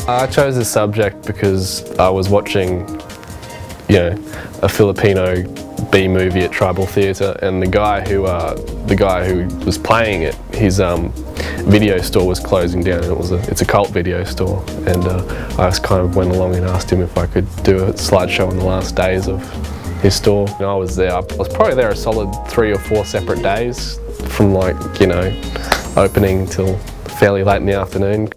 I chose this subject because I was watching, a Filipino B movie at Tribal Theatre, and the guy who was playing it, his video store was closing down, and it's a cult video store, and I just kind of went along and asked him if I could do a slideshow on the last days of his store. And I was there. I was probably there a solid 3 or 4 separate days, from opening till fairly late in the afternoon.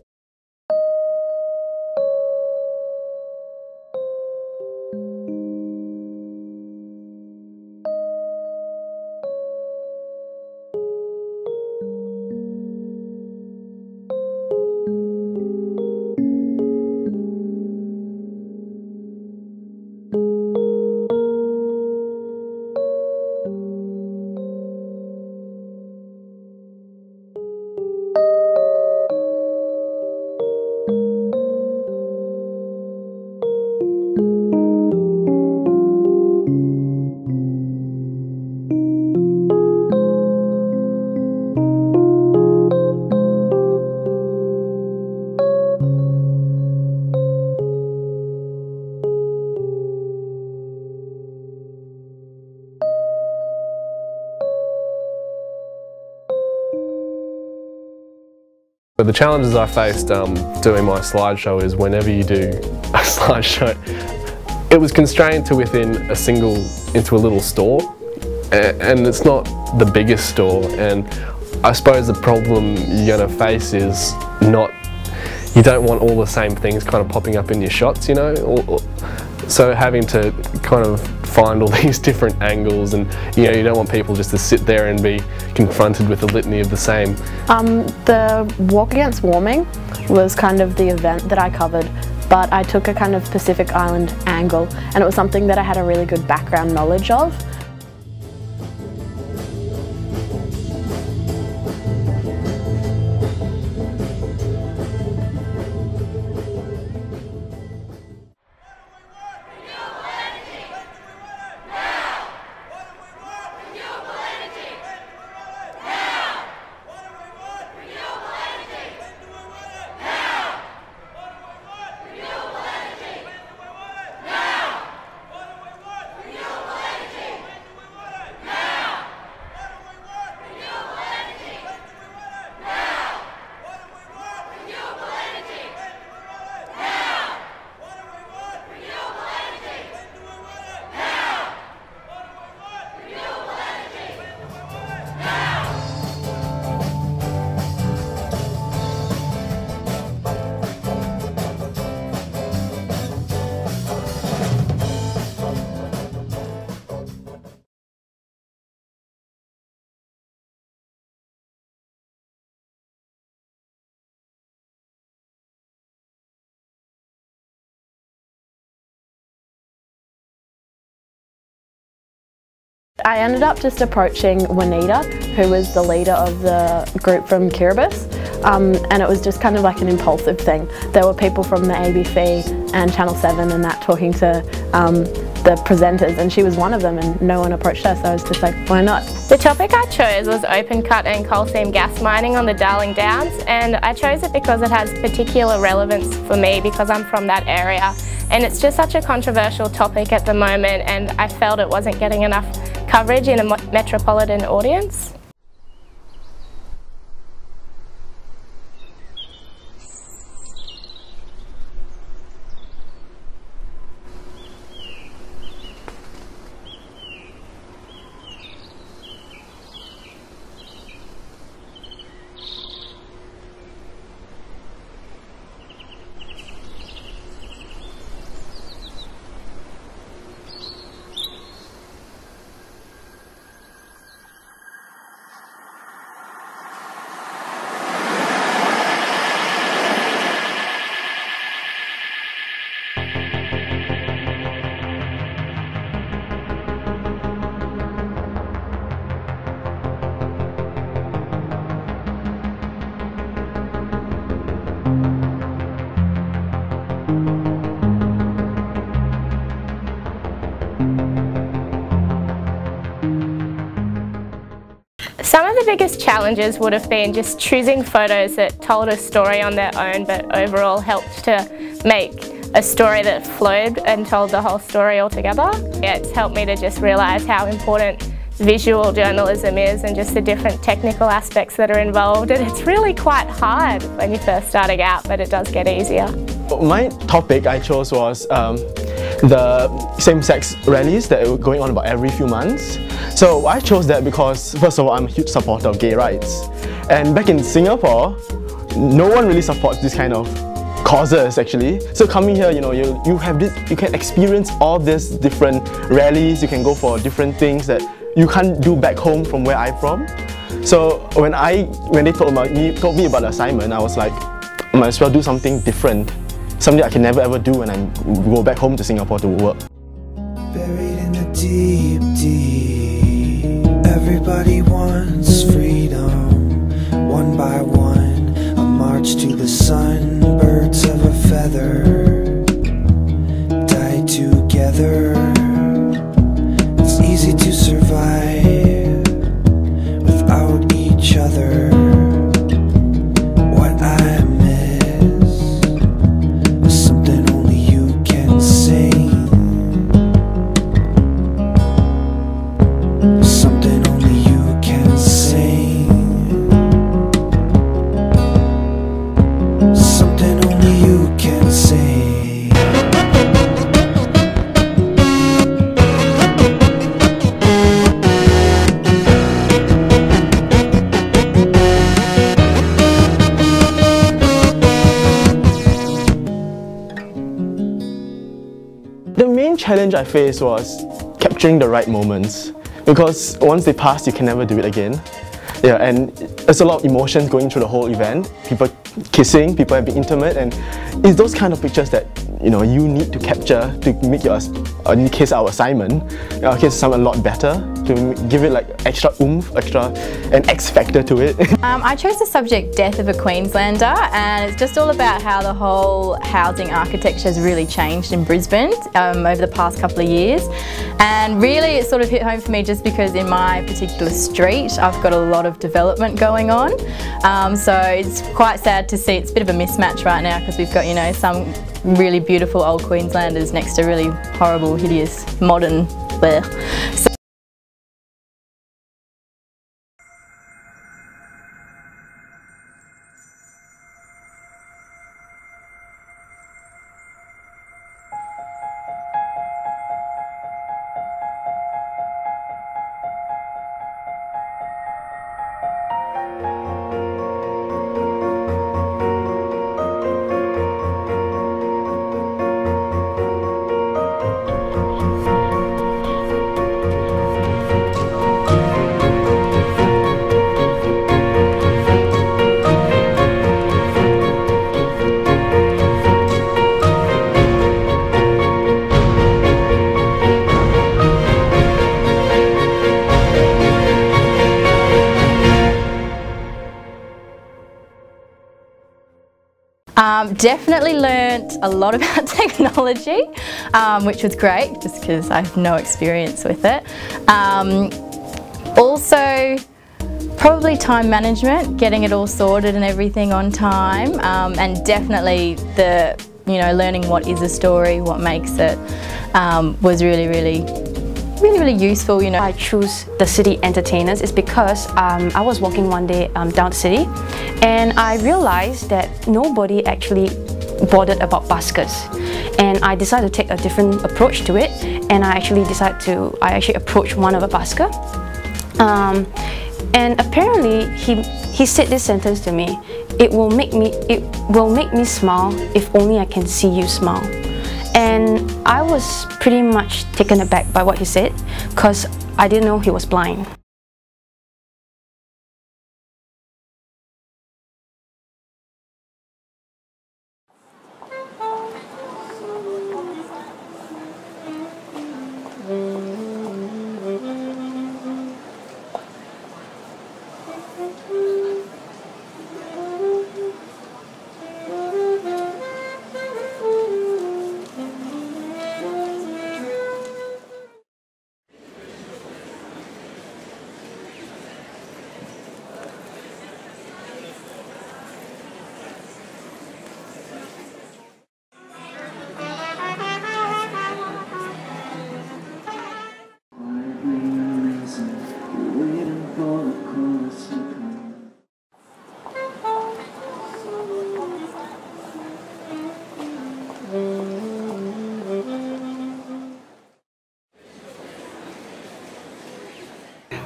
But the challenges I faced doing my slideshow is whenever you do a slideshow, it was constrained to into a little store, and it's not the biggest store, and I suppose the problem you're going to face is you don't want all the same things kind of popping up in your shots, so having to kind of find all these different angles, and you don't want people just to sit there and be confronted with a litany of the same. The Walk Against Warming was kind of the event that I covered, but I took a kind of Pacific Island angle, and it was something that I had a really good background knowledge of. I ended up just approaching Juanita, who was the leader of the group from Kiribati, and it was just kind of like an impulsive thing. There were people from the ABC and Channel 7 and that talking to the presenters, and she was one of them, and no one approached her, so I was just like, why not? The topic I chose was open cut and coal seam gas mining on the Darling Downs, and I chose it because it has particular relevance for me because I'm from that area, and it's just such a controversial topic at the moment, and I felt it wasn't getting enough coverage in a metropolitan audience. Some of the biggest challenges would have been just choosing photos that told a story on their own but overall helped to make a story that flowed and told the whole story altogether. It's helped me to just realise how important visual journalism is and just the different technical aspects that are involved, and it's really quite hard when you're first starting out, but it does get easier. My topic I chose was the same-sex rallies that are going on about every few months. So I chose that because, first of all, I'm a huge supporter of gay rights. And back in Singapore, no one really supports this kind of causes actually. So coming here, you have this, you can experience all these different rallies, you can go for different things that you can't do back home from where I'm from. So when they told me about the assignment, I was like, I might as well do something different. Something I can never ever do when I go back home to Singapore to work. Buried in the deep, deep, everybody wants freedom. One by one, a march to the sun. Birds of a feather die together. It's easy to survive without each other. What I The main challenge I faced was capturing the right moments, because once they pass, you can never do it again. Yeah, and there's a lot of emotions going through the whole event. People kissing, people being intimate, and it's those kind of pictures that you need to capture to make your, in case our assignment, our case a lot better, to give it like extra oomph, an X factor to it. I chose the subject Death of a Queenslander, and it's just all about how the whole housing architecture has really changed in Brisbane over the past couple of years. And really it sort of hit home for me just because in my particular street I've got a lot of development going on. So it's quite sad to see it's a bit of a mismatch right now, because we've got some really beautiful old Queenslanders next to really horrible, hideous, modern bleh. So definitely learnt a lot about technology, which was great just because I have no experience with it. Also, probably time management, getting it all sorted and everything on time, and definitely the learning what is a story, what makes it, was really useful. I choose the city entertainers is because I was walking one day down the city, and I realized that nobody actually bothered about buskers, and I decided to take a different approach to it, and I actually approached one of a busker, and apparently he said this sentence to me: it will make me smile if only I can see you smile. And I was pretty much taken aback by what he said, because I didn't know he was blind.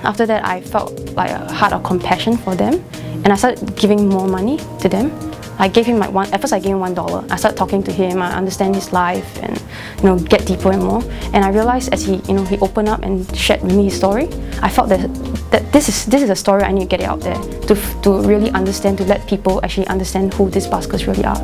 after that I felt like a heart of compassion for them, and I started giving more money to them. I gave him at first I gave him $1. I started talking to him, I understand his life and get deeper and more. And I realized as he he opened up and shared with me his story, I felt that this is a story I need to get it out there to really understand, to let people actually understand who these buskers really are.